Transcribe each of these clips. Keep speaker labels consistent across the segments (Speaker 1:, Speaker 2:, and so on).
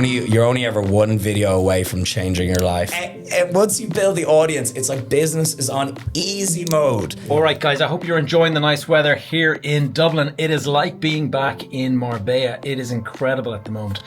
Speaker 1: you're only ever one video away from changing your life. And once you build the audience, it's like business is on easy mode.
Speaker 2: All right, guys, I hope you're enjoying the nice weather here in Dublin. It is like being back in Marbella. It is incredible at the moment.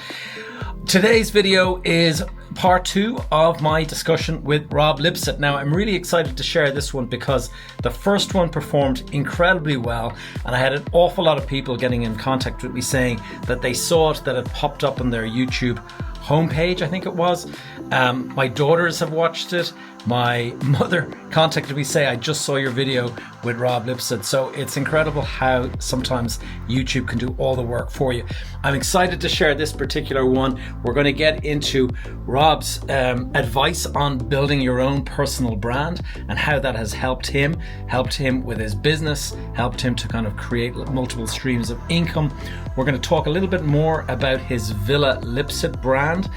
Speaker 2: Today's video is part 2 of my discussion with Rob Lipsett. Now, I'm really excited to share this one because the first one performed incredibly well, and I had an awful lot of people getting in contact with me saying that they saw it, that it popped up on their YouTube homepage, I think it was. My daughters have watched it. My mother contacted me saying, I just saw your video with Rob Lipsett. So it's incredible how sometimes YouTube can do all the work for you. I'm excited to share this particular one. We're going to get into Rob's advice on building your own personal brand and how that has helped him with his business, helped him to kind of create multiple streams of income. We're going to talk a little bit more about his Villa Lipsett brand,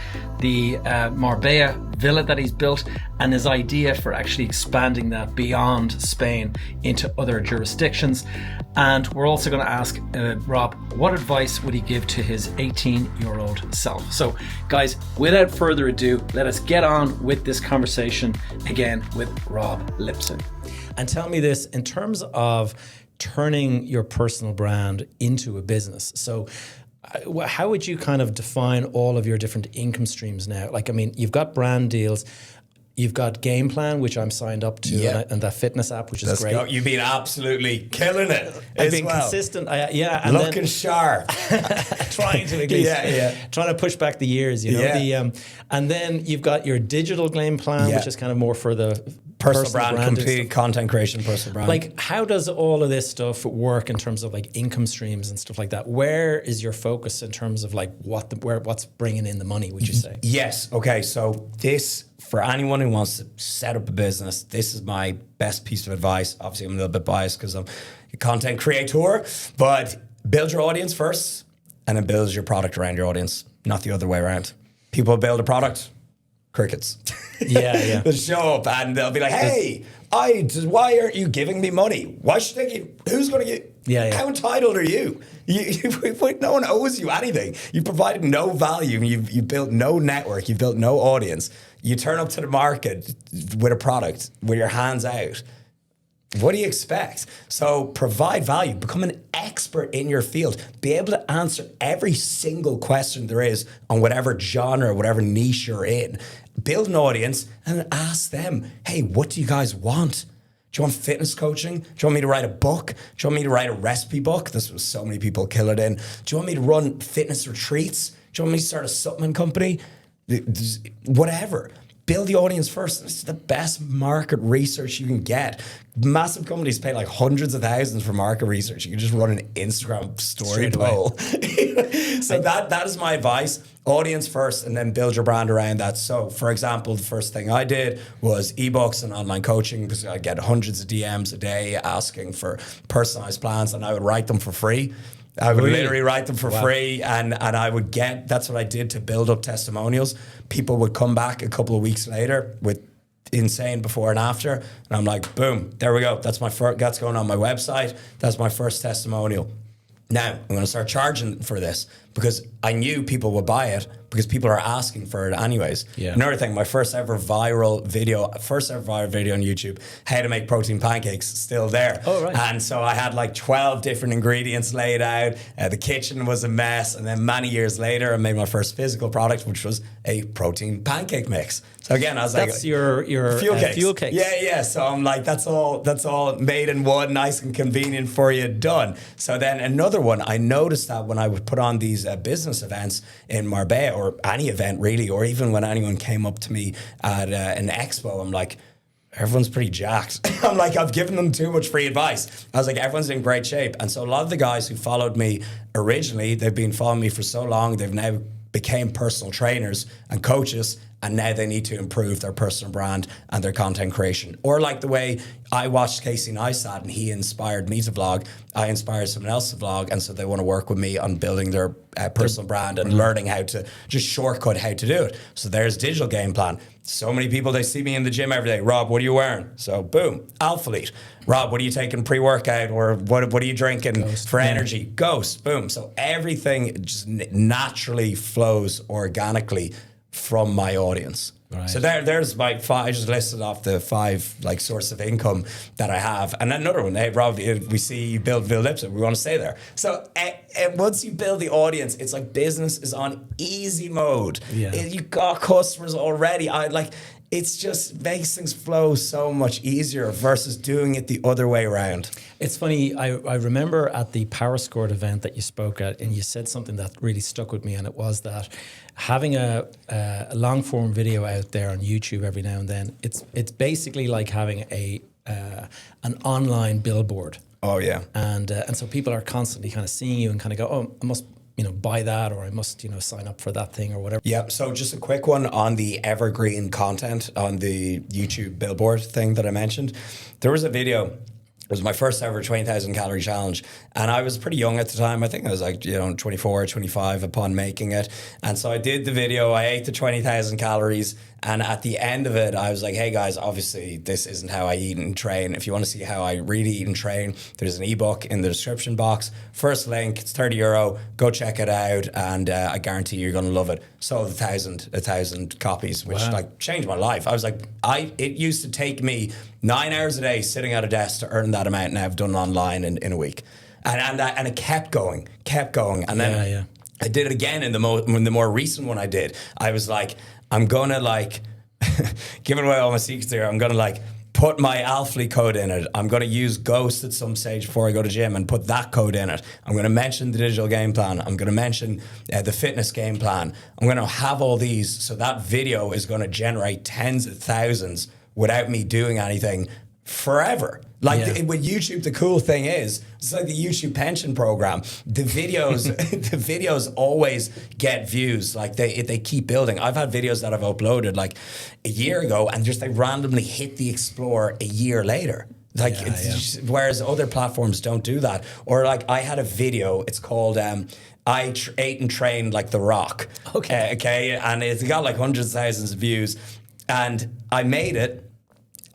Speaker 2: the Marbella villa that he's built, and his idea for actually expanding that beyond Spain into other jurisdictions. And we're also going to ask Rob, what advice would he give to his 18-year-old self? So guys, without further ado, let us get on with this conversation again with Rob Lipsett.
Speaker 1: And tell me this, in terms of turning your personal brand into a business. So how would you kind of define all of your different income streams now? Like, I mean, you've got brand deals, you've got Game Plan, which I'm signed up to, and that fitness app, which is great.
Speaker 3: You've been absolutely killing it.
Speaker 1: I've been consistent. And
Speaker 3: looking sharp.
Speaker 1: Trying to at least, trying to push back the years, you know.
Speaker 3: Yeah.
Speaker 1: And then you've got your digital Game Plan, which is kind of more for the
Speaker 3: personal brand, complete content creation, personal brand.
Speaker 1: Like, how does all of this stuff work in terms of like income streams and stuff like that? Where is your focus in terms of like what's bringing in the money, would you say?
Speaker 3: Yes. Okay. So this, for anyone who wants to set up a business, this is my best piece of advice. Obviously, I'm a little bit biased because I'm a content creator, but build your audience first and then build your product around your audience, not the other way around. People build a product, crickets.
Speaker 1: Yeah.
Speaker 3: They'll show up and they'll be like, hey, why aren't you giving me money? Why should I give? Who's going to get?
Speaker 1: Yeah.
Speaker 3: How entitled are you? No one owes you anything. You provided no value. You built no network. You built no audience. You turn up to the market with a product with your hands out. What do you expect? So provide value, become an expert in your field, be able to answer every single question there is on whatever genre, whatever niche you're in. Build an audience and ask them, hey, what do you guys want? Do you want fitness coaching? Do you want me to write a book? Do you want me to write a recipe book? This was so many people kill it in. Do you want me to run fitness retreats? Do you want me to start a supplement company? Whatever. Build the audience first. It's the best market research you can get. Massive companies pay like hundreds of thousands for market research. You can just run an Instagram story poll. So that is my advice. Audience first and then build your brand around that. So for example, the first thing I did was ebooks and online coaching because I get hundreds of DMs a day asking for personalized plans and I would write them for free. I would literally write them for free and I would that's what I did to build up testimonials. People would come back a couple of weeks later with insane before and after. And I'm like, boom, there we go. That's that's going on my website. That's my first testimonial. Now, I'm going to start charging for this because I knew people would buy it because people are asking for it anyways.
Speaker 1: Yeah.
Speaker 3: Another thing, my first ever viral video on YouTube, how to make protein pancakes, still there.
Speaker 1: Oh, right.
Speaker 3: And so I had like 12 different ingredients laid out. The kitchen was a mess. And then many years later, I made my first physical product, which was a protein pancake mix. So again, I was like,
Speaker 1: that's your fuel cakes.
Speaker 3: Yeah. So I'm like, that's all made in one, nice and convenient for you, done. So then another one, I noticed that when I would put on these business events in Marbella or any event really, or even when anyone came up to me at an expo, I'm like, everyone's pretty jacked. I'm like, I've given them too much free advice. I was like, everyone's in great shape. And so a lot of the guys who followed me originally, they've been following me for so long, they've now became personal trainers and coaches and now they need to improve their personal brand and their content creation. Or like the way I watched Casey Neistat and he inspired me to vlog, I inspired someone else to vlog, and so they want to work with me on building their personal brand and learning how to just shortcut how to do it. So there's digital game plan. So many people, they see me in the gym every day. Rob, what are you wearing? So boom, Alphalete. Rob, what are you taking pre-workout, or what are you drinking Ghost, for energy? Ghost, boom. So everything just naturally flows organically from my audience. Right. So there's my 5. I just listed off the 5 like source of income that I have, and another one. Hey, Rob, we see you build Villa Lipsett. We want to stay there. So once you build the audience, it's like business is on easy mode. Yeah. You got customers already. It's just makes things flow so much easier versus doing it the other way around.
Speaker 1: It's funny, I remember at the Power Scored event that you spoke at, and you said something that really stuck with me, and it was that having a long form video out there on YouTube every now and then, it's basically like having an online billboard.
Speaker 3: Oh yeah.
Speaker 1: And so people are constantly kind of seeing you and kind of go, oh, I must buy that, or I must, sign up for that thing or whatever.
Speaker 3: Yeah. So just a quick one on the Evergreen content on the YouTube billboard thing that I mentioned. There was a video. It was my first ever 20,000 calorie challenge. And I was pretty young at the time. I think I was like, 24, 25 upon making it. And so I did the video. I ate the 20,000 calories. And at the end of it, I was like, hey guys, obviously this isn't how I eat and train. If you want to see how I really eat and train, there's an ebook in the description box. First link, it's €30. Go check it out. And I guarantee you're going to love it. Sold 1,000 copies, which changed my life. I was like, it used to take me 9 hours a day sitting at a desk to earn that amount. And I've done online in a week. And it kept going. And then I did it again in the more recent one I did. I was like, I'm going to giving away all my secrets here. I'm going to put my Alphalete code in it. I'm going to use Ghost at some stage before I go to gym and put that code in it. I'm going to mention the digital game plan. I'm going to mention the fitness game plan. I'm going to have all these. So that video is going to generate tens of thousands without me doing anything forever. With YouTube, the cool thing is, it's like the YouTube pension program. The videos, the videos always get views. They keep building. I've had videos that I've uploaded a year ago, and just they randomly hit the Explore a year later. Whereas other platforms don't do that. Or I had a video. It's called I ate and trained like The Rock. Okay, and it's got hundreds of thousands of views, and I made it.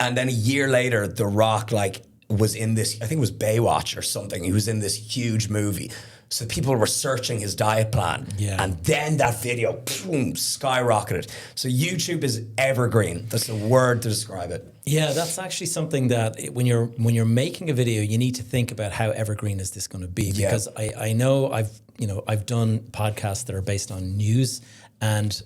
Speaker 3: And then a year later, The Rock was in this, I think it was Baywatch or something. He was in this huge movie. So people were searching his diet plan. Yeah. And then that video, boom, skyrocketed. So YouTube is evergreen. That's the word to describe it.
Speaker 1: Yeah, that's actually something that when you're making a video, you need to think about how evergreen is this going to be. Because I know I've done podcasts that are based on news, and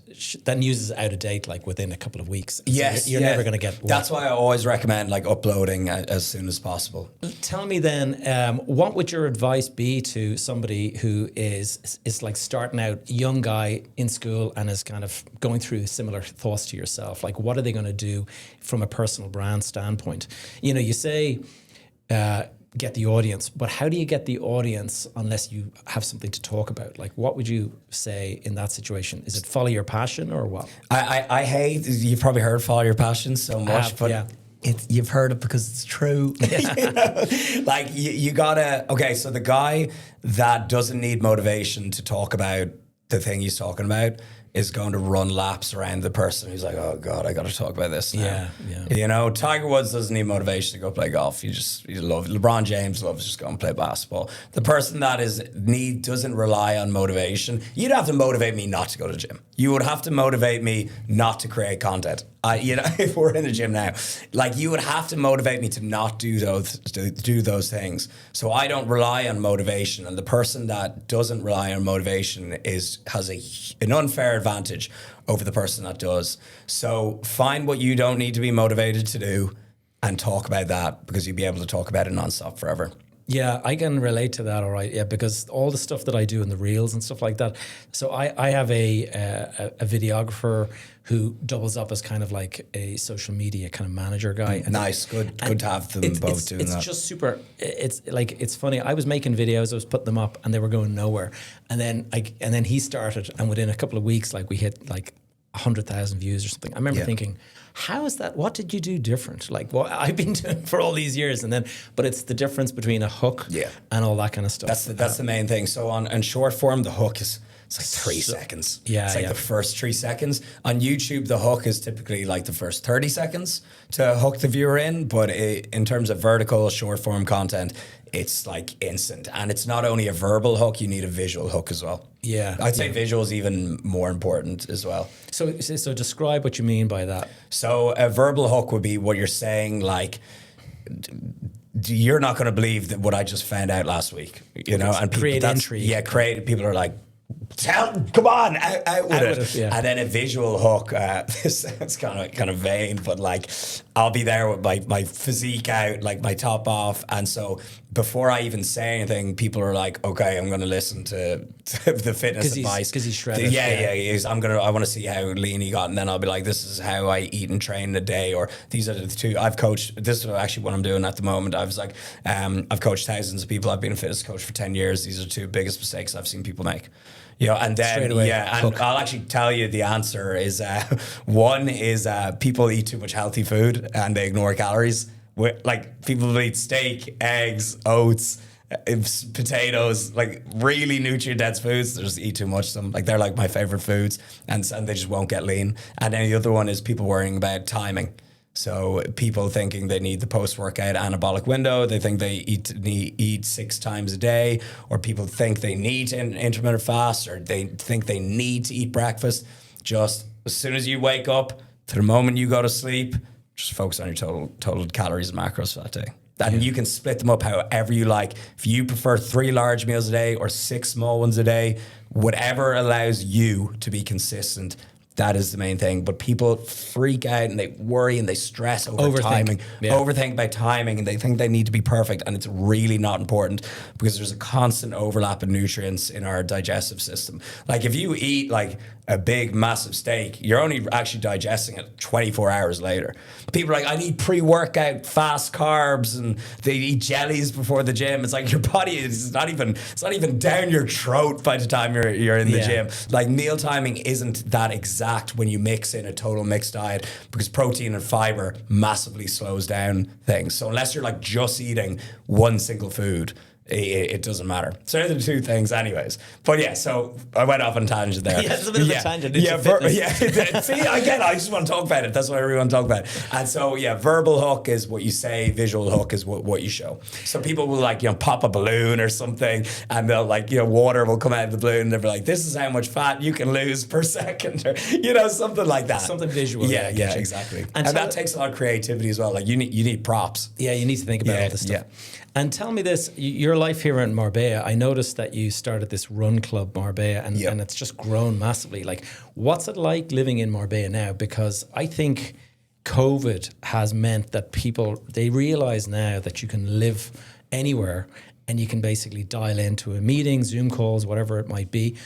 Speaker 1: that news is out of date within a couple of weeks.
Speaker 3: Yes,
Speaker 1: so you're never going to get.
Speaker 3: That's why I always recommend uploading as soon as possible.
Speaker 1: Tell me then, what would your advice be to somebody who is starting out, young guy in school, and is kind of going through similar thoughts to yourself? What are they going to do from a personal brand standpoint? You say. Get the audience, but how do you get the audience unless you have something to talk about? What would you say in that situation? Is it follow your passion or what?
Speaker 3: I hate, you've probably heard follow your passion so much, but you've heard it because it's true. You gotta, so the guy that doesn't need motivation to talk about the thing he's talking about is going to run laps around the person who's like, oh God, I got to talk about this now. Yeah. Tiger Woods doesn't need motivation to go play golf. You love LeBron James loves just going to play basketball. The person that doesn't rely on motivation. You'd have to motivate me not to go to the gym. You would have to motivate me not to create content. If we're in the gym now, you would have to motivate me to not do those things. So I don't rely on motivation, and the person that doesn't rely on motivation has an unfair advantage over the person that does. So find what you don't need to be motivated to do, and talk about that, because you'll be able to talk about it nonstop forever.
Speaker 1: Yeah, I can relate to that, all right. Yeah, because all the stuff that I do in the reels and stuff like that. So I have a videographer who doubles up as kind of like a social media kind of manager guy.
Speaker 3: Nice, good to have them both doing that.
Speaker 1: It's just super. It's funny. I was making videos, I was putting them up, and they were going nowhere. And then he started, and within a couple of weeks, we hit 100,000 views or something. I remember thinking, how is that? What did you do different? Like, what I've been doing for all these years, but it's the difference between a hook and all that kind of stuff.
Speaker 3: That's the main thing. So on short form, the hook is it's like 3 seconds.
Speaker 1: Yeah,
Speaker 3: it's like the first 3 seconds. On YouTube, the hook is typically like the first 30 seconds to hook the viewer in. But in terms of vertical short form content, it's like instant. And it's not only a verbal hook, you need a visual hook as well.
Speaker 1: Yeah.
Speaker 3: I'd say visual is even more important as well.
Speaker 1: So describe what you mean by that.
Speaker 3: So a verbal hook would be what you're saying, like, you're not going to believe that what I just found out last week, you know? And
Speaker 1: create intrigue.
Speaker 3: Yeah, people are like, come on, out with it.
Speaker 1: Yeah.
Speaker 3: And then a visual hook, this sounds kind of vain, but like I'll be there with my physique out, like my top off. And so before I even say anything, people are like, okay, I'm going to listen to the fitness advice.
Speaker 1: Because he's shredded.
Speaker 3: Yeah, he is. I want to see how lean he got. And then I'll be like, this is how I eat and train in a day. Or these are the two I've coached. This is actually what I'm doing at the moment. I was like, I've coached thousands of people. I've been a fitness coach for 10 years. These are 2 biggest mistakes I've seen people make. You know, and then and I'll actually tell you the answer is one is people eat too much healthy food and they ignore calories. Like people eat steak, eggs, oats, potatoes, like really nutrient dense foods. They just eat too much of them. Like they're like my favorite foods, and they just won't get lean. And then the other one is people worrying about timing. So people thinking they need the post-workout anabolic window, they think they eat 6 times a day, or people think they need an intermittent fast, or they think they need to eat breakfast. Just as soon as you wake up to the moment you go to sleep, just focus on your total calories and macros for that day. And you can split them up however you like. If you prefer 3 large meals a day or 6 small ones a day, whatever allows you to be consistent, that is the main thing. But people freak out and they worry and they stress over timing. Overthink about timing, and they think they need to be perfect. And it's really not important because there's a constant overlap of nutrients in our digestive system. Like if you eat like a big, massive steak, you're only actually digesting it 24 hours later. People are like, I need pre-workout fast carbs, and they eat jellies before the gym. It's like your body is not even down your throat by the time you're in the gym. Like meal timing isn't that exact when you mix in a total mixed diet, because protein and fiber massively slows down things. So unless you're like just eating one single food, it doesn't matter. So they're the 2 things anyways. But yeah, so I went off on a tangent there.
Speaker 1: Yeah, it's a bit of a tangent.
Speaker 3: See, again, I just want to talk about it. That's what I really want to talk about. And so yeah, verbal hook is what you say, visual hook is what you show. So people will like, pop a balloon or something, and they'll like, water will come out of the balloon, and they'll be like, this is how much fat you can lose per second, or something like that.
Speaker 1: Something visual.
Speaker 3: Yeah, exactly. And that takes a lot of creativity as well. Like you need props.
Speaker 1: Yeah, you need to think about all this stuff. Yeah. And tell me this, your life here in Marbella, I noticed that you started this run club Marbella, and it's just grown massively. Like, what's it like living in Marbella now? Because I think COVID has meant that they realize now that you can live anywhere and you can basically dial into a meeting, Zoom calls, whatever it might be.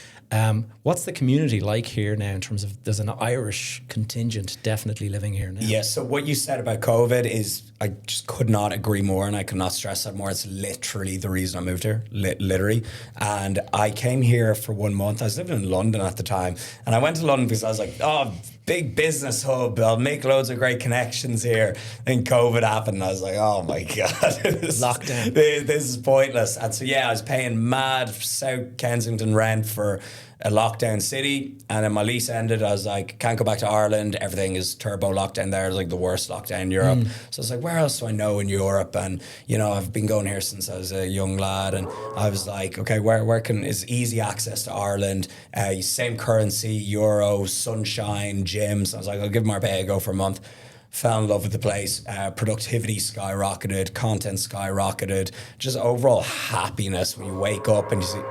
Speaker 1: What's the community like here now in terms of, there's an Irish contingent definitely living here now?
Speaker 3: Yeah, so what you said about COVID is, I just could not agree more, and I could not stress that more. It's literally the reason I moved here, literally. And I came here for 1 month. I was living in London at the time, and I went to London because I was like, oh, big business hub, I'll make loads of great connections here. And COVID happened, and I was like, oh my God.
Speaker 1: Lockdown.
Speaker 3: This is pointless. And so yeah, I was paying mad South Kensington rent for a lockdown city, and then my lease ended. I was like, can't go back to Ireland, everything is turbo lockdown there. It's like the worst lockdown in Europe. So I was like, where else do I know in Europe? And I've been going here since I was a young lad, and I was like, okay, where is easy access to Ireland, same currency, euro, sunshine, gyms. I was like, I'll give Marbella a go for a month. Fell in love with the place. Productivity skyrocketed, content skyrocketed, just overall happiness when you wake up and you see.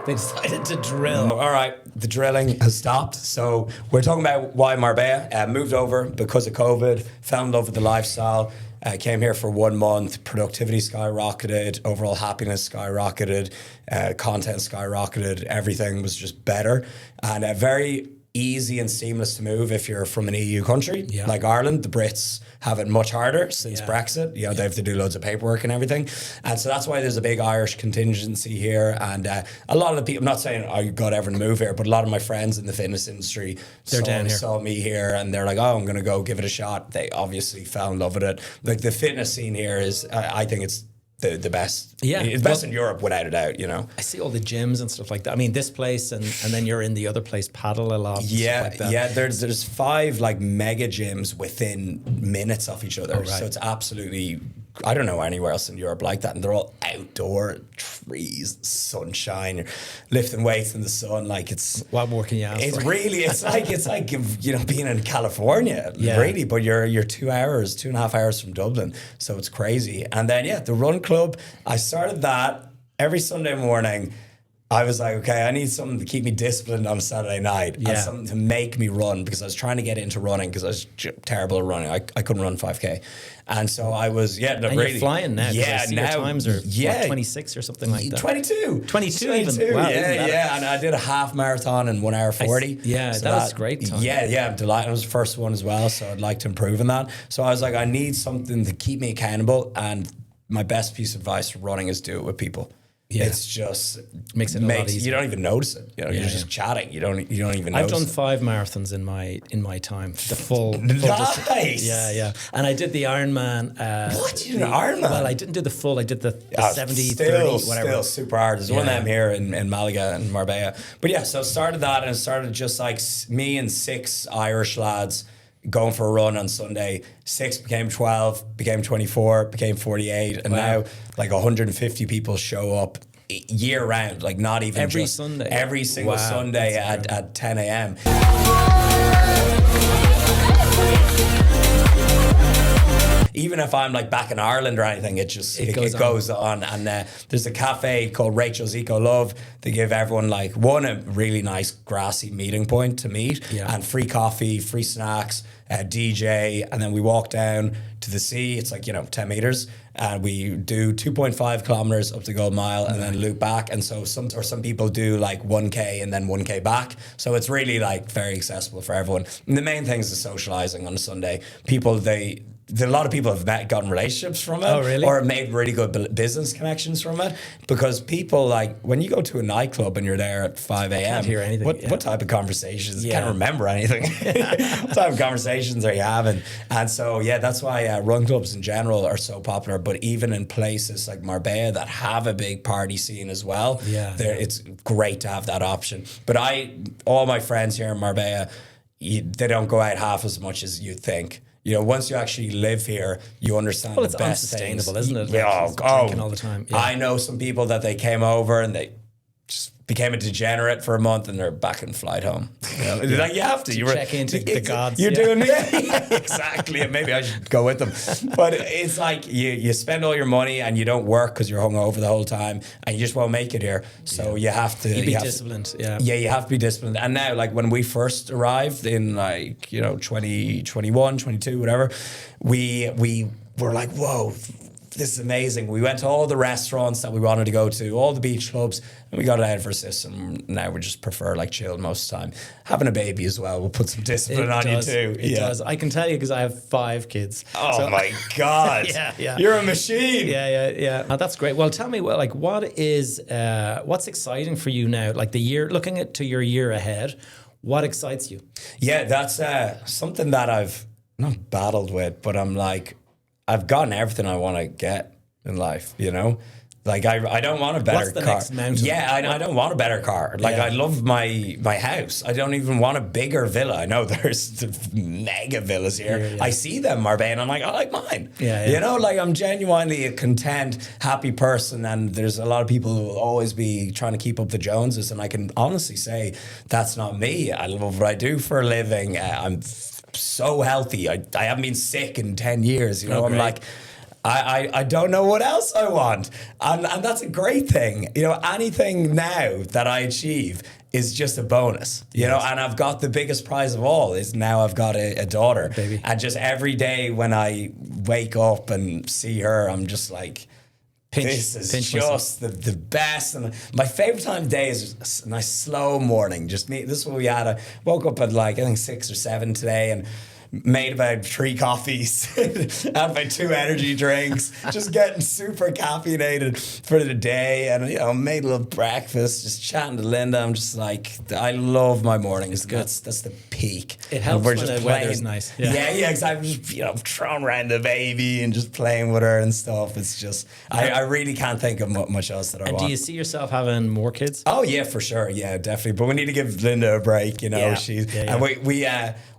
Speaker 1: They decided to drill.
Speaker 3: All right, the drilling has stopped. So we're talking about why Marbella. Moved over because of COVID, fell in love with the lifestyle. Came here for 1 month, productivity skyrocketed, overall happiness skyrocketed, content skyrocketed, everything was just better. And easy and seamless to move if you're from an EU country
Speaker 1: Yeah.
Speaker 3: like Ireland. The Brits have it much harder since Brexit. You know, they have to do loads of paperwork and everything. And so that's why there's a big Irish contingency here. And a lot of the people, I'm not saying I got everyone to move here, but a lot of my friends in the fitness industry saw me here and they're like, oh, I'm going to go give it a shot. They obviously fell in love with it. Like the fitness scene here is, I think it's the best.
Speaker 1: Yeah.
Speaker 3: It's best in Europe without a doubt, you know.
Speaker 1: I see all the gyms and stuff like that. I mean, this place and then you're in the other place, paddle a lot. And
Speaker 3: Yeah,
Speaker 1: stuff like that.
Speaker 3: yeah. There's 5 like mega gyms within minutes of each other, so it's absolutely. I don't know anywhere else in Europe like that, and they're all outdoor, trees, sunshine, you're lifting weights in the sun. Like it's
Speaker 1: What more can you ask
Speaker 3: It's
Speaker 1: for?
Speaker 3: really, it's like you know being in California, really. But you're 2.5 hours from Dublin, so it's crazy. And then the run club. I started that every Sunday morning. I was like, okay, I need something to keep me disciplined on a Saturday night and something to make me run because I was trying to get into running because I was terrible at running. I couldn't run 5K. And so I was,
Speaker 1: And
Speaker 3: really.
Speaker 1: you're flying now.
Speaker 3: Yeah,
Speaker 1: I see
Speaker 3: now.
Speaker 1: your times are
Speaker 3: Yeah.
Speaker 1: 26 or something like that.
Speaker 3: 22.
Speaker 1: 22 even. Wow, isn't that
Speaker 3: Yeah. And I did a half marathon in 1 hour 40.
Speaker 1: That was a great time.
Speaker 3: Yeah, I'm delighted. It was the first one as well, so I'd like to improve on that. So I was like, I need something to keep me accountable. And my best piece of advice for running is do it with people.
Speaker 1: Yeah.
Speaker 3: It's just
Speaker 1: Makes it a lot easier.
Speaker 3: You don't even notice it. You know, you're just chatting. You don't even.
Speaker 1: I've
Speaker 3: notice
Speaker 1: done
Speaker 3: it.
Speaker 1: 5 marathons in my time. The full
Speaker 3: Nice.
Speaker 1: Yeah. And I did the Ironman.
Speaker 3: What? You did an Ironman?
Speaker 1: Well, I didn't do the full. I did the 70,
Speaker 3: still,
Speaker 1: 30, whatever.
Speaker 3: Still super hard. There's one of them here in Malaga and Marbella. But yeah, so started that and it started just like me and 6 Irish lads going for a run on Sunday. 6 became 12, became 24, became 48, and now like 150 people show up year round, like not even
Speaker 1: Every
Speaker 3: just
Speaker 1: Sunday?
Speaker 3: every single
Speaker 1: Wow,
Speaker 3: Sunday
Speaker 1: that's
Speaker 3: at 10 a.m. Even if I'm like back in Ireland or anything, it goes on. And there's a cafe called Rachel's Eco Love. They give everyone like a really nice grassy meeting point to meet, and free coffee, free snacks, DJ, and then we walk down to the sea. It's like 10 meters, and we do 2.5 kilometers up to Gold Mile, and then loop back. And so some people do like 1K and then 1K back. So it's really like very accessible for everyone. And the main thing is the socializing on a Sunday. A lot of people have gotten relationships from it.
Speaker 1: Oh, really?
Speaker 3: Or made really good business connections from it. Because people, like, when you go to a nightclub and you're there at 5 a.m.,
Speaker 1: can't hear anything.
Speaker 3: What type of conversations? Can't remember anything. What type of conversations are you having? And so, that's why run clubs in general are so popular. But even in places like Marbella that have a big party scene as well, it's great to have that option. But all my friends here in Marbella, they don't go out half as much as you think. Once you actually live here, you understand the best things.
Speaker 1: It's unsustainable, isn't it? Drinking all the time. Yeah.
Speaker 3: I know some people that they came over and they just became a degenerate for a month and they're back in flight home. Like you have to.
Speaker 1: Check into the gods.
Speaker 3: You're doing exactly. And maybe I should go with them. But it's like you spend all your money and you don't work because you're hungover the whole time and you just won't make it here. So you have to
Speaker 1: be disciplined.
Speaker 3: You have to be disciplined. And now, like when we first arrived in 2021, 22, whatever, we were like, whoa, this is amazing. We went to all the restaurants that we wanted to go to, all the beach clubs, and we got it out of our system. Now we just prefer like chilled most of the time. Having a baby as well will put some discipline on you too.
Speaker 1: It does. I can tell you because I have 5 kids.
Speaker 3: Oh my God.
Speaker 1: Yeah.
Speaker 3: You're a machine.
Speaker 1: Yeah. Oh, that's great. Well, tell me, what's exciting for you now? Like looking to your year ahead, what excites you?
Speaker 3: Yeah, that's something that I've not battled with, but I'm like, I've gotten everything I want to get in life, Like I don't want a better car.
Speaker 1: What's the next mountain?
Speaker 3: Yeah, I don't want a better car. Like I love my house. I don't even want a bigger villa. I know there's the mega villas here. I see them, Marbella, and I'm like, I like mine. Like I'm genuinely a content, happy person, and there's a lot of people who will always be trying to keep up the Joneses, and I can honestly say that's not me. I love what I do for a living. I'm so healthy. I haven't been sick in 10 years. I'm like, I don't know what else I want. And that's a great thing. Anything now that I achieve is just a bonus, and I've got the biggest prize of all is now I've got a daughter.
Speaker 1: Baby.
Speaker 3: And just every day when I wake up and see her, I'm just like, This is
Speaker 1: pinch
Speaker 3: just the best. And my favorite time of day is a nice slow morning. Just me. This is what we had. I woke up at like, I think 6 or 7 today and made about 3 coffees, had about 2 energy drinks, just getting super caffeinated for the day. And, you know, made a little breakfast, just chatting to Linda. I'm just like, I love my mornings. That's the peak.
Speaker 1: It helps
Speaker 3: when
Speaker 1: the weather's nice.
Speaker 3: Yeah, exactly. Just, you know, throwing around the baby and just playing with her and stuff. It's just, I really can't think of much else that I want.
Speaker 1: Do you see yourself having more kids?
Speaker 3: Oh, yeah, for sure. Yeah, definitely. But we need to give Linda a break, you know. And we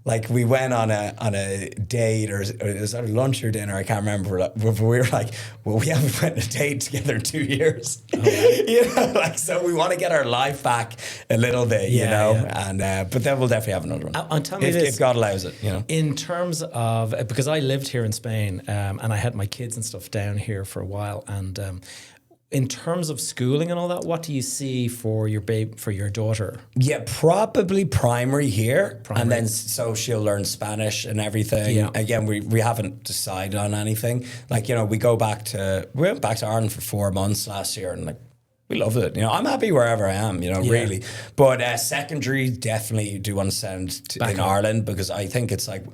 Speaker 3: like we went on a date or it was at lunch or dinner, I can't remember, but we were like, well, we haven't went on a date together in 2 years. Oh, right. You know, like, so we want to get our life back a little bit, you know, and but then we'll definitely have another one.
Speaker 1: And tell me this,
Speaker 3: if God allows it, you know.
Speaker 1: In terms of, because I lived here in Spain and I had my kids and stuff down here for a while, and in terms of schooling and all that, what do you see for your daughter?
Speaker 3: Yeah, probably primary here, and then so she'll learn Spanish and everything. Yeah. Again, we haven't decided on anything. Like, you know, we went back to Ireland for 4 months last year, and like we love it. You know, I'm happy wherever I am. You know, really. But secondary, definitely do want to send in Ireland, because I think it's like.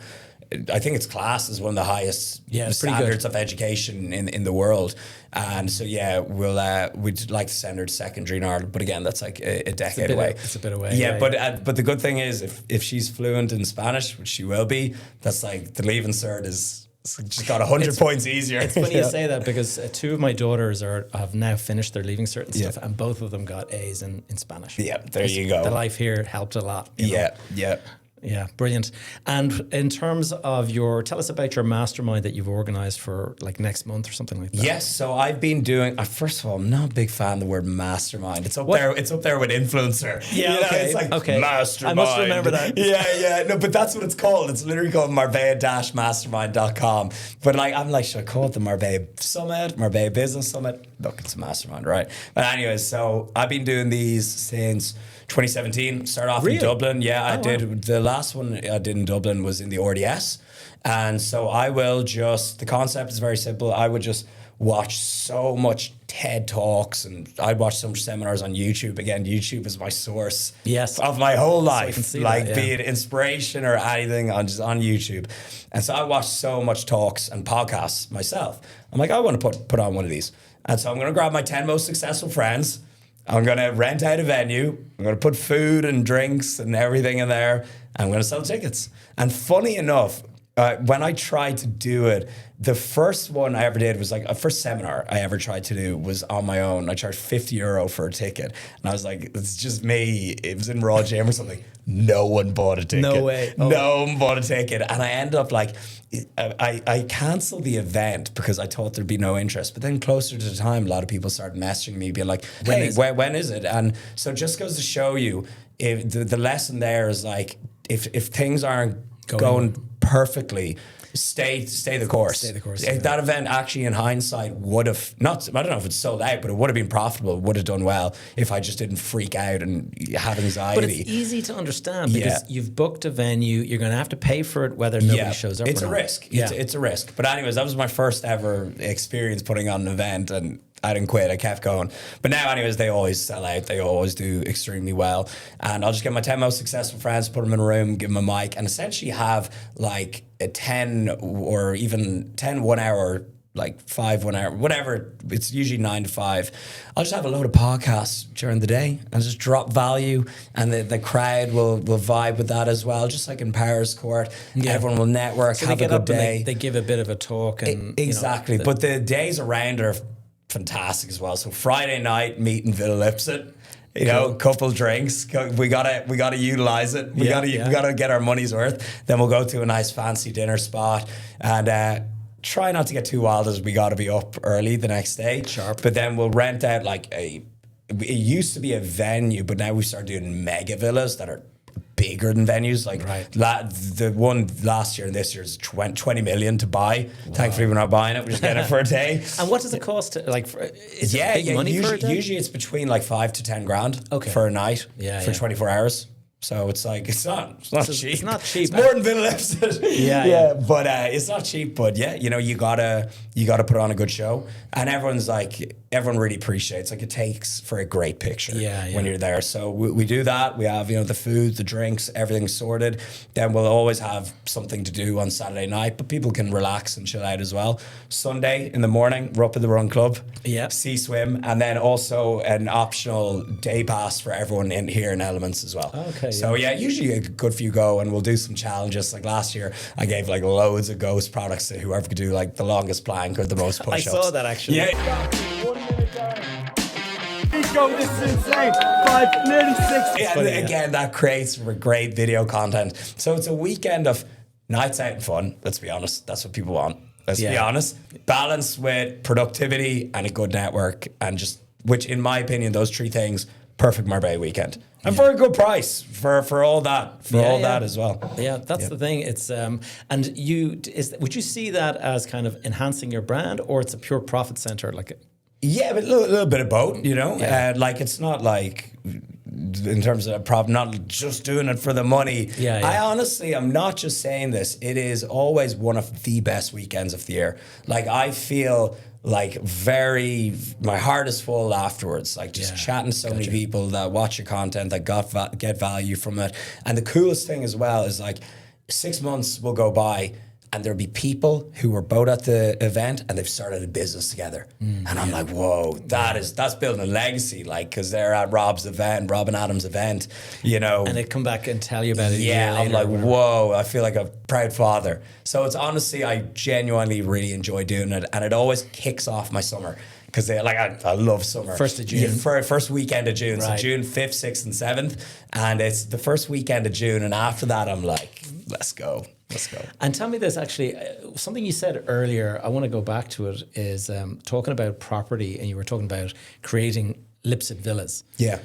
Speaker 3: I think it's classed as one of the highest standards of education in the world. And so, we'd like to send her to secondary in Ireland. But again, that's like a decade away.
Speaker 1: It's a bit away.
Speaker 3: Yeah, but the good thing is if she's fluent in Spanish, which she will be, that's like the Leaving Cert is just got 100 points easier.
Speaker 1: It's funny you say that, because 2 of my daughters have now finished their Leaving Cert and stuff, and both of them got A's in Spanish.
Speaker 3: Yeah, there you go.
Speaker 1: The life here helped a lot. You know?
Speaker 3: Yeah,
Speaker 1: brilliant. And in terms of tell us about your mastermind that you've organized for like next month or something like that.
Speaker 3: Yes, so I've been doing. First of all, I'm not a big fan of the word mastermind. It's up there. It's up there with influencer.
Speaker 1: Yeah,
Speaker 3: you know, it's like mastermind.
Speaker 1: I must remember that.
Speaker 3: Yeah. No, but that's what it's called. It's literally called Marbella-mastermind.com. But like, I'm like, should I call it the Marbella Summit, Marbella Business Summit? Look, it's a mastermind, right? But anyways, so I've been doing these since 2017. Started off in Dublin. Yeah, I did. Wow. The last one I did in Dublin was in the RDS. And so the concept is very simple. I would just watch so much TED Talks, and I'd watch some seminars on YouTube. Again, YouTube is my source of my whole life. So be it inspiration or anything, on YouTube. And so I watched so much talks and podcasts myself. I'm like, I want to put on one of these. And so I'm going to grab my 10 most successful friends. I'm going to rent out a venue. I'm going to put food and drinks and everything in there. I'm going to sell tickets. And funny enough, when I tried to do it, the first one I ever did was like a first seminar I ever tried to do was on my own. I charged €50 for a ticket. And I was like, it's just me. It was in Raw Gym or something. No one bought a ticket.
Speaker 1: No way.
Speaker 3: Oh. No one bought a ticket. And I ended up like, I canceled the event because I thought there'd be no interest. But then closer to the time, a lot of people started messaging me, being like, hey, when is it? And so it just goes to show you, the lesson there is like, if things aren't going perfectly, stay the course. Stay the course. That event actually, in hindsight, would have I don't know if it's sold out, but it would have been profitable. It would have done well if I just didn't freak out and have anxiety.
Speaker 1: But it's easy to understand because you've booked a venue. You're going to have to pay for it whether nobody shows up.
Speaker 3: It's
Speaker 1: or
Speaker 3: a
Speaker 1: not.
Speaker 3: risk. It's a risk. But anyways, that was my first ever experience putting on an event, and I didn't quit. I kept going. But now, anyways, they always sell out. They always do extremely well. And I'll just get my 10 most successful friends, put them in a room, give them a mic, and essentially have like a 10 or even 10 1 hour, like 5 1 hour, whatever. It's usually 9 to 5. I'll just have a load of podcasts during the day and just drop value, and the crowd will vibe with that as well. Just like in Powers Court, everyone will network, so have a good day.
Speaker 1: They give a bit of a talk. And
Speaker 3: exactly. But the days around are fantastic as well. So Friday night, meet in Villa Lipsett. You know, couple drinks. We gotta utilize it. We gotta get our money's worth. Then we'll go to a nice fancy dinner spot and try not to get too wild, as we gotta be up early the next day. Sharp. But then we'll rent out it used to be a venue, but now we start doing mega villas that are bigger than venues. Like the one last year and this year is 20 million to buy. Wow. Thankfully, we're not buying it. We just get it for a day.
Speaker 1: And what does it cost? Is it big money for a day?
Speaker 3: Usually it's between like 5 to 10 grand for a night for 24 hours. So it's like it's not cheap.
Speaker 1: It's not cheap.
Speaker 3: It's more than Villa Lipsett.
Speaker 1: Yeah.
Speaker 3: But it's not cheap. But yeah, you know, you gotta put on a good show, and everyone really appreciates. Like, it takes for a great picture. When you're there. So we do that. We have, you know, the food, the drinks, everything sorted. Then we'll always have something to do on Saturday night, but people can relax and chill out as well. Sunday in the morning, we're up at the Run Club.
Speaker 1: Yeah.
Speaker 3: Sea swim, and then also an optional day pass for everyone in here in Elements as well.
Speaker 1: Okay.
Speaker 3: So yeah, usually a good few go, and we'll do some challenges. Like last year, I gave like loads of ghost products to whoever could do like the longest plank or the most push-ups.
Speaker 1: I saw that actually.
Speaker 3: Yeah.
Speaker 4: Go, this is insane. 5, nearly 6.
Speaker 3: Yeah,
Speaker 1: funny,
Speaker 3: and again, that creates great video content. So it's a weekend of nights out and fun. Let's be honest, that's what people want. Let's be honest. Balance with productivity and a good network, and just, which in my opinion, those three things, perfect Marbella weekend. And for a good price, for all that, that as well.
Speaker 1: Yeah, that's the thing. It's and would you see that as kind of enhancing your brand, or it's a pure profit center? Like,
Speaker 3: yeah, but a little bit of both, you know. Like, it's not like, in terms of a problem, not just doing it for the money. I honestly, I'm not just saying this. It is always one of the best weekends of the year. Like, I feel like my heart is full afterwards, like just chatting to so many people that watch your content, that get value from it. And the coolest thing as well is, like, 6 months will go by and there'll be people who were both at the event and they've started a business together. And I'm like, whoa, that's building a legacy, like, because they're at Rob and Adam's event, you know.
Speaker 1: and they come back and tell you about it.
Speaker 3: Yeah, I'm like, whoa, I feel like a proud father. So it's honestly, I genuinely really enjoy doing it, and it always kicks off my summer. Because I love summer.
Speaker 1: 1st of June.
Speaker 3: First weekend of June.
Speaker 1: Right.
Speaker 3: So June 5th, 6th and 7th. And it's the first weekend of June. And after that, I'm like, let's go.
Speaker 1: And tell me this, actually, something you said earlier, I want to go back to it, is talking about property, and you were talking about creating Lipsett villas.
Speaker 3: Yeah.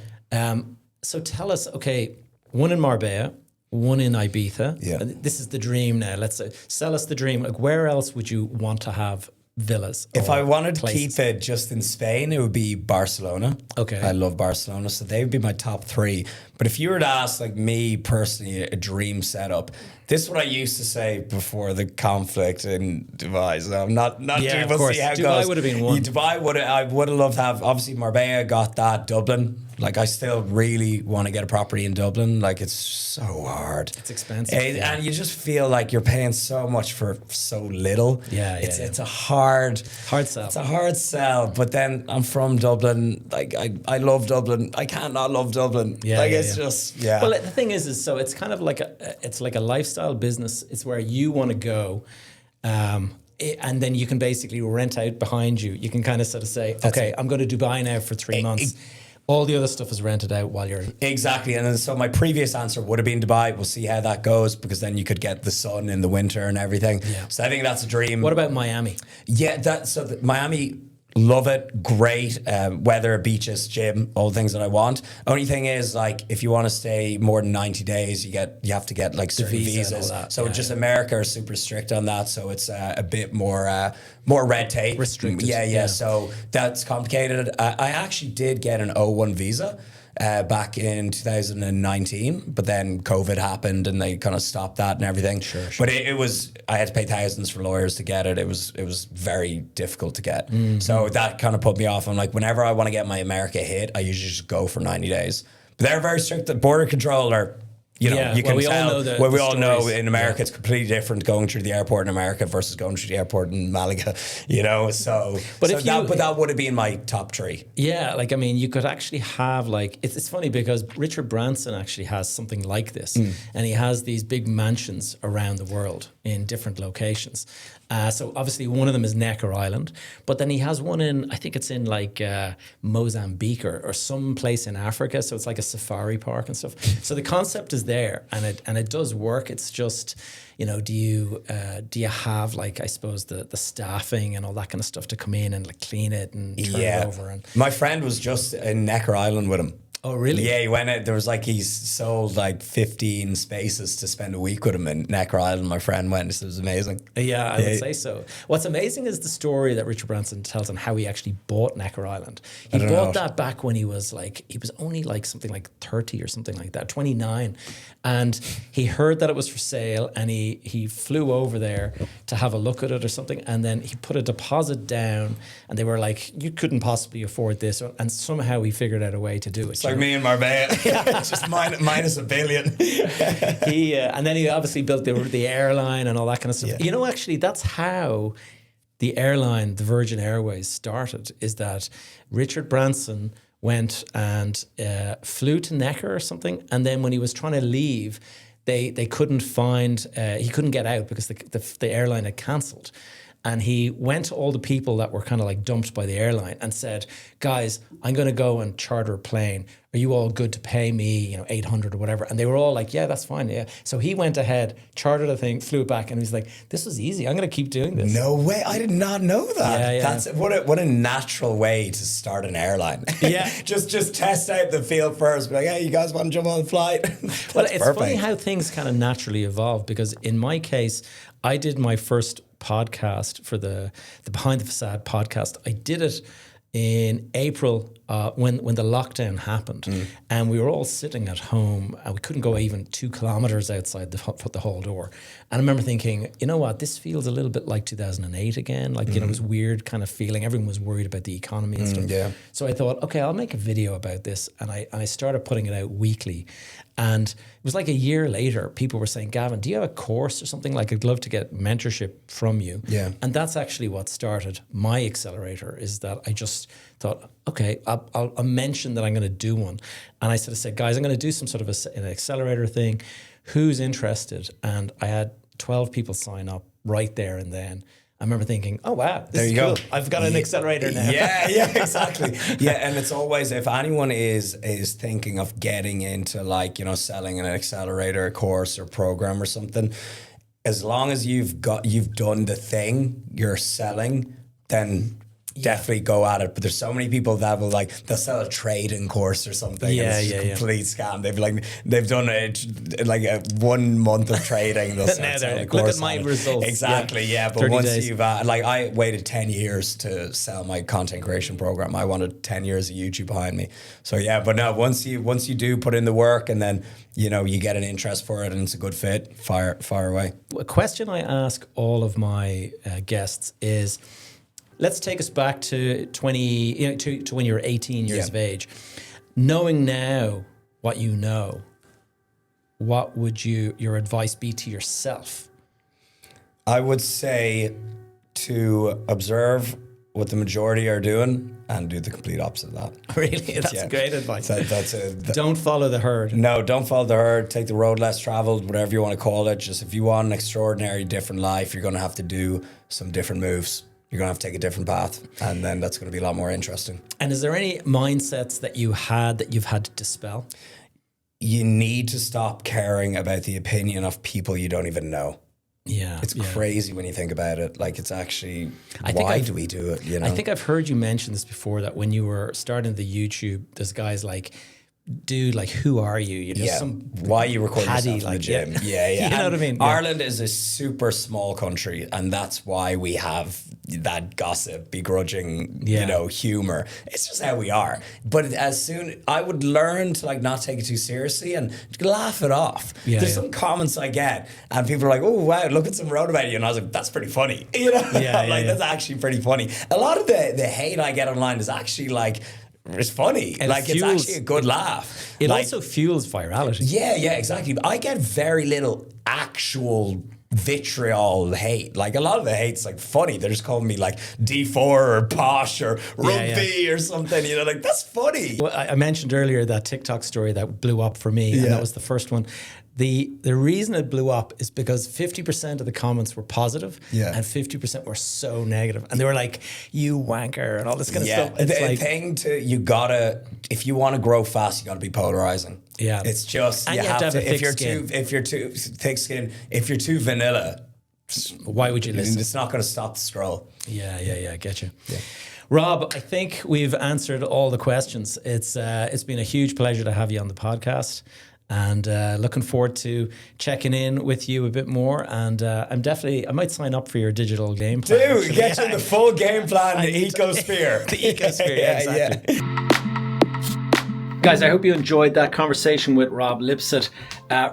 Speaker 1: So tell us, okay, one in Marbella, one in Ibiza.
Speaker 3: Yeah.
Speaker 1: This is the dream now. Let's sell us the dream. Like, where else would you want to have villas?
Speaker 3: If I wanted
Speaker 1: places?
Speaker 3: to keep it just in Spain, it would be Barcelona.
Speaker 1: Okay.
Speaker 3: I love Barcelona, so they would be my top 3. But if you were to ask, like, me personally, a dream setup, this is what I used to say before the conflict in Dubai. So I'm not
Speaker 1: Yeah,
Speaker 3: doing,
Speaker 1: of
Speaker 3: we'll
Speaker 1: course.
Speaker 3: see how it
Speaker 1: Dubai
Speaker 3: goes.
Speaker 1: would have been one.
Speaker 3: Dubai I would have loved to have. Obviously, Marbella got that. Dublin. Like, I still really want to get a property in Dublin. Like, it's so hard.
Speaker 1: It's expensive.
Speaker 3: And you just feel like you're paying so much for so little. It's a hard
Speaker 1: sell.
Speaker 3: It's a hard sell. But then I'm from Dublin. Like, I love Dublin. I can't not love Dublin. Just
Speaker 1: Well, the thing is so it's kind of like it's like a lifestyle business. It's where you want to go. And then you can basically rent out behind you. You can kind of sort of say, okay, I'm going to Dubai now for 3 months. All the other stuff is rented out while you're...
Speaker 3: Exactly. And then, so my previous answer would have been Dubai. We'll see how that goes, because then you could get the sun in the winter and everything.
Speaker 1: Yeah.
Speaker 3: So I think that's a dream.
Speaker 1: What about Miami?
Speaker 3: Yeah, Miami, love it. Great. Weather, beaches, gym, all the things that I want. Only thing is, like, if you want to stay more than 90 days, you have to get like certain
Speaker 1: visa and
Speaker 3: visas.
Speaker 1: all that.
Speaker 3: So America are super strict on that. So it's a bit more red tape.
Speaker 1: Restricted.
Speaker 3: Yeah. So that's complicated. I actually did get an O1 visa back in 2019, but then COVID happened and they kind of stopped that and everything. Sure. But it was, I had to pay thousands for lawyers to get it. It was very difficult to get. So that kind of put me off. I'm like, whenever I want to get my America hit, I usually just go for 90 days. But they're very strict. The border control are, you can
Speaker 1: we
Speaker 3: tell.
Speaker 1: all know
Speaker 3: we all
Speaker 1: stories.
Speaker 3: know in America it's completely different going through the airport in America versus going through the airport in Malaga. But that would have been my top 3.
Speaker 1: Yeah, like, I mean, you could actually have, like, it's funny because Richard Branson actually has something like this, and he has these big mansions around the world in different locations. So obviously one of them is Necker Island, but then he has one in, I think it's in like Mozambique or some place in Africa. So it's like a safari park and stuff. So the concept is there, and it does work. It's just, do you have, like, I suppose the staffing and all that kind of stuff to come in and, like, clean it and turn it over? And
Speaker 3: my friend was just in Necker Island with him.
Speaker 1: Oh, really?
Speaker 3: Yeah, he went out. There was like, he sold like 15 spaces to spend a week with him in Necker Island. My friend went. It was amazing.
Speaker 1: Yeah, I would say so. What's amazing is the story that Richard Branson tells on how he actually bought Necker Island. He bought that back when he was only like something like 30 or something like that, 29. And he heard that it was for sale, and he flew over there to have a look at it or something. And then he put a deposit down, and they were like, you couldn't possibly afford this. And somehow he figured out a way to do it.
Speaker 3: It's like me in Marbella, just minus $1 billion.
Speaker 1: And then he obviously built the airline and all that kind of stuff.
Speaker 3: Yeah.
Speaker 1: You know, actually, that's how the airline, the Virgin Airways, started. Is that Richard Branson went and flew to Necker or something, and then when he was trying to leave, they couldn't find. He couldn't get out because the airline had cancelled. And he went to all the people that were kind of like dumped by the airline and said, guys, I'm going to go and charter a plane. Are you all good to pay me, $800 or whatever? And they were all like, yeah, that's fine. Yeah. So he went ahead, chartered a thing, flew it back, and he's like, this was easy. I'm going to keep doing this.
Speaker 3: No way. I did not know that.
Speaker 1: Yeah, yeah.
Speaker 3: That's what a natural way to start an airline.
Speaker 1: Yeah.
Speaker 3: just test out the field first. Be like, hey, you guys want to jump on the flight?
Speaker 1: Well, it's funny how things kind of naturally evolve, because in my case, I did my first podcast for the Behind the Facade podcast. I did it in April when the lockdown happened, and we were all sitting at home, and we couldn't go even 2 kilometers outside the hall door. And I remember thinking, you know what, this feels a little bit like 2008 again. Like, it was weird kind of feeling. Everyone was worried about the economy and stuff.
Speaker 3: Yeah.
Speaker 1: So I thought, okay, I'll make a video about this, and I started putting it out weekly. And it was like a year later, people were saying, Gavin, do you have a course or something? Like, I'd love to get mentorship from you. Yeah. And that's actually what started my accelerator, is that I just thought, okay, I'll mention that I'm going to do one. And I sort of said, guys, I'm going to do some sort of an accelerator thing. Who's interested? And I had 12 people sign up right there and then. I remember thinking, oh, wow, this is cool. I've got an accelerator now.
Speaker 3: Yeah, exactly. Yeah, and it's always, if anyone is thinking of getting into selling an accelerator course or program or something, as long as you've done the thing you're selling, then definitely go at it. But there's so many people that will they'll sell a trading course or something.
Speaker 1: Yeah,
Speaker 3: and it's a complete scam. They've done a 1 month of trading. They'll start selling a course.
Speaker 1: Look at my results.
Speaker 3: Exactly. Yeah. But
Speaker 1: 30
Speaker 3: once
Speaker 1: days.
Speaker 3: you've I waited 10 years to sell my content creation program. I wanted 10 years of YouTube behind me. So yeah, but no, once you do put in the work, and then you get an interest for it and it's a good fit, fire away.
Speaker 1: A question I ask all of my guests is, let's take us back to to when you were 18 years of age. Knowing now what you know, what would your advice be to yourself?
Speaker 3: I would say to observe what the majority are doing and do the complete opposite of that.
Speaker 1: Really? That's great advice.
Speaker 3: Don't
Speaker 1: follow the herd.
Speaker 3: No, don't follow the herd. Take the road less traveled, whatever you want to call it. Just if you want an extraordinary, different life, you're going to have to do some different moves. You're going to have to take a different path, and then that's going to be a lot more interesting.
Speaker 1: And is there any mindsets that you've had to dispel?
Speaker 3: You need to stop caring about the opinion of people you don't even know.
Speaker 1: Yeah.
Speaker 3: It's crazy when you think about it. It's actually, why do we do it?
Speaker 1: I think I've heard you mention this before, that when you were starting the YouTube, there's guys like, dude, who are you? You're just some
Speaker 3: why you record
Speaker 1: paddy,
Speaker 3: yourself in the gym. Yeah.
Speaker 1: You know what I mean?
Speaker 3: Ireland is a super small country, and that's why we have that gossip, begrudging, humor. It's just how we are. But I would learn to not take it too seriously and laugh it off. There's some comments I get, and people are like, "Oh wow, look at some wrote about you," and I was like, "That's pretty funny." That's actually pretty funny. A lot of the hate I get online is actually it's funny.
Speaker 1: And
Speaker 3: it's actually a good laugh.
Speaker 1: It also fuels virality.
Speaker 3: Yeah, exactly. I get very little actual vitriol hate. A lot of the hate's funny. They're just calling me D4 or posh or rugby or something. That's funny.
Speaker 1: Well, I mentioned earlier that TikTok story that blew up for me, and that was the first one. The reason it blew up is because 50% of the comments were positive, and 50% were so negative, and they were like, "You wanker," and all this kind of stuff.
Speaker 3: It's if you want to grow fast, you got to be polarizing.
Speaker 1: Yeah,
Speaker 3: it's just
Speaker 1: and you have to have a thick skin.
Speaker 3: If you're too thick skin, if you're too vanilla,
Speaker 1: why would you listen?
Speaker 3: It's not going to stop the scroll.
Speaker 1: Yeah, I get you. Yeah. Rob, I think we've answered all the questions. It's been a huge pleasure to have you on the podcast, and looking forward to checking in with you a bit more. And I might sign up for your digital game plan.
Speaker 3: Dude, get you the full game plan, the ecosphere.
Speaker 1: The ecosphere, yeah, exactly.
Speaker 2: Guys, I hope you enjoyed that conversation with Rob Lipsett.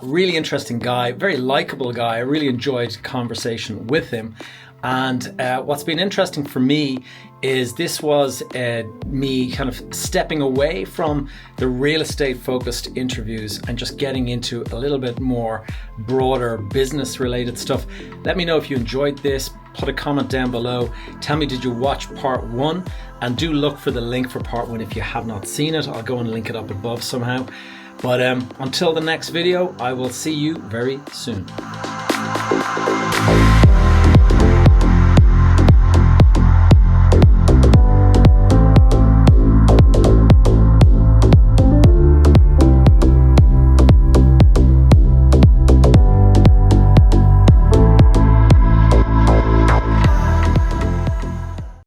Speaker 2: Really interesting guy, very likable guy. I really enjoyed conversation with him. And what's been interesting for me is this was me kind of stepping away from the real estate focused interviews and just getting into a little bit more broader business related stuff. Let me know if you enjoyed this. Put a comment down below. Tell me, did you watch part 1? And do look for the link for part 1 if you have not seen it. I'll go and link it up above somehow. But until the next video, I will see you very soon.